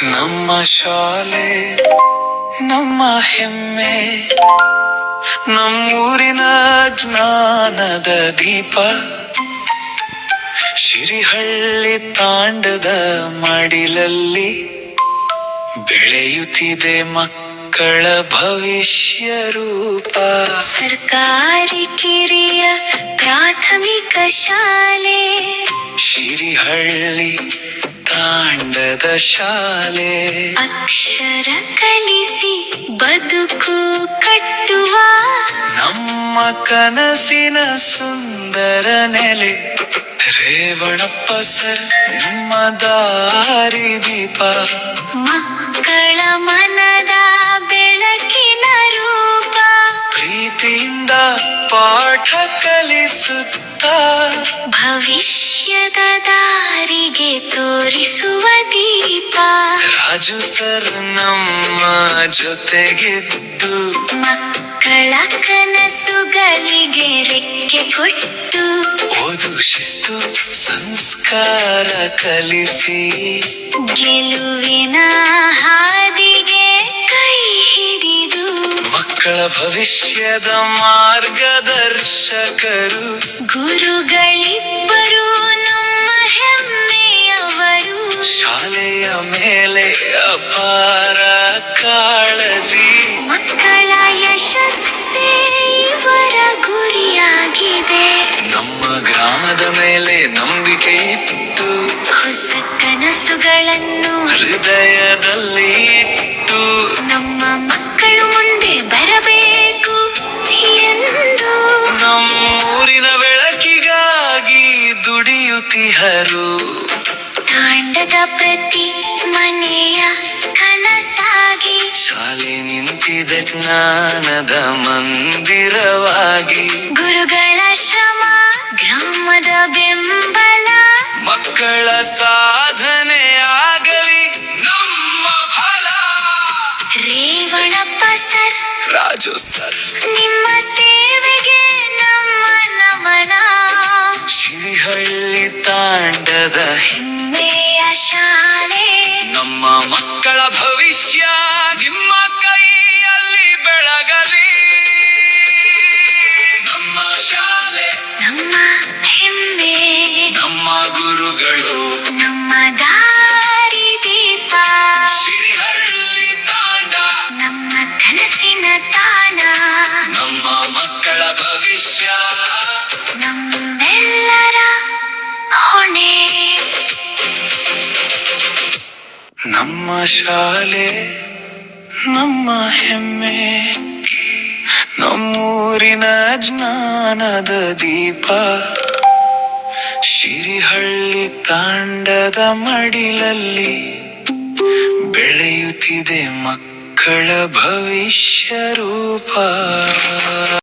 ನಮ್ಮ ಶಾಲೆ ನಮ್ಮ ಹೆಮ್ಮೆ, ನಮ್ಮೂರಿನ ಜ್ಞಾನದ ದೀಪ. ಶಿರಿಹಳ್ಳಿ ತಾಂಡದ ಮಡಿಲಲ್ಲಿ ಬೆಳೆಯುತ್ತಿದೆ ಮಕ್ಕಳ ಭವಿಷ್ಯ ರೂಪ. ಸರ್ಕಾರಿ ಕಿರಿಯ ಪ್ರಾಥಮಿಕ ಶಾಲೆ, ಶಿರಿಹಳ್ಳಿ ತಾಂಡದ ಶಾಲೆ. ಅಕ್ಷರ ಕಲಿಸಿ ಬದುಕು ಕಟ್ಟುವ ನಮ್ಮ ಕನಸಿನ ಸುಂದರ ನೆಲೆ. ರೇವಣಪ್ಪ ಸರ್ ನಿಮ್ಮ ದಾರಿ ದೀಪ. ಮಕ್ಕಳ ಮನದ ಬೆಳಕಿನ ರೂಪ. ಪ್ರೀತಿಯಿಂದ ಪಾಠ ಕಲಿಸುತ್ತ ಭವಿಷ್ಯದ ದಾರಿಗೆ ತೋರಿಸುವ ದೀಪ. ರಾಜು ಸರ್ ನಮ್ಮ ಜೊತೆಗಿದ್ದು ಮಕ್ಕಳ ಕನಸುಗಳಿಗೆ ರೆಕ್ಕೆ ಕೊಟ್ಟು ಓದು ಶಿಸ್ತು ಸಂಸ್ಕಾರ ಕಲಿಸಿ ಗೆಲುವಿನ ಹಾದಿಗೆ ಕೈ ಹಿಡಿದು ಮಕ್ಕಳ ಭವಿಷ್ಯದ ಮಾರ್ಗದರ್ಶಕರು. ಗುರುಗಳಿಬ್ಬರು ನಮ್ಮ ಹೆಮ್ಮೆಯವರು. ಶಾಲೆಯ ಮೇಲೆ ಅಪಾರ ಕಾಳಜಿ. ಮಕ್ಕಳ ಯಶಸ್ಸೇ ಇವರ ಗುರಿಯಾಗಿದೆ. ನಮ್ಮ ಗ್ರಾಮದ ಮೇಲೆ ನಂಬಿಕೆ ಇಟ್ಟು ಹೊಸ ಕನಸುಗಳನ್ನು ಹೃದಯದಲ್ಲಿ ಇಟ್ಟು ನಮ್ಮ ಮಕ್ಕಳು ಮುಂದೆ ಬರಬೇಕು ಎಂದು ನಮ್ಮೂರಿನ ಬೆಳಕಿಗಾಗಿ ದುಡಿಯುತ್ತಿಹರು. ತಾಂಡದ ಪ್ರತಿ ಮನೆಯ ಕನಸಾಗಿ ಶಾಲೆ ನಿಂತಿದೆ ಜ್ಞಾನದ ಮಂದಿರವಾಗಿ. ಗುರುಗಳ ಶ್ರಮ ಗ್ರಾಮದ ಬೆಂಬಲ. ಮಕ್ಕಳ ಸಾಧನೆ ಆಗಲಿ ನಮ್ಮ ಫಲ. ರೇವಣಪ್ಪ ಸರ್, ರಾಜು ಸರ್ ನಿಮ್ಮ ಸೇವೆಗೆ ನಮ್ಮ ನಮನ. ಶಿರಿಹಳ್ಳಿ ತಾಂಡದ ಹೆಮ್ಮೆಯ ಶಾಲೆ. ನಮ್ಮ ಮಕ್ಕಳ ಭವಿಷ್ಯ ನಿಮ್ಮ ಕೈಯಲ್ಲಿ ಬೆಳಗಲಿ. ನಮ್ಮ ಶಾಲೆ ನಮ್ಮ ಹೆಮ್ಮೆ, ನಮ್ಮ ಗುರುಗಳು ನಮ್ಮ ದಾರಿ ದೀಪ. ಶಿರಿಹಳ್ಳಿ ತಾಂಡ ನಮ್ಮ ಕನಸಿನ ತಾಣ. ನಮ್ಮ ಮಕ್ಕಳ ಭವಿಷ್ಯ ನಮ್ಮೆಲ್ಲರ ಹೊಣೆ. ನಮ್ಮ ಶಾಲೆ ನಮ್ಮ ಹೆಮ್ಮೆ, ನಮ್ಮೂರಿನ ಜ್ಞಾನದ ದೀಪ. ಶಿರಿಹಳ್ಳಿ ತಾಂಡದ ಮಡಿಲಲ್ಲಿ ಬೆಳೆಯುತ್ತಿದೆ ಮಕ್ಕಳ ಭವಿಷ್ಯ ರೂಪ.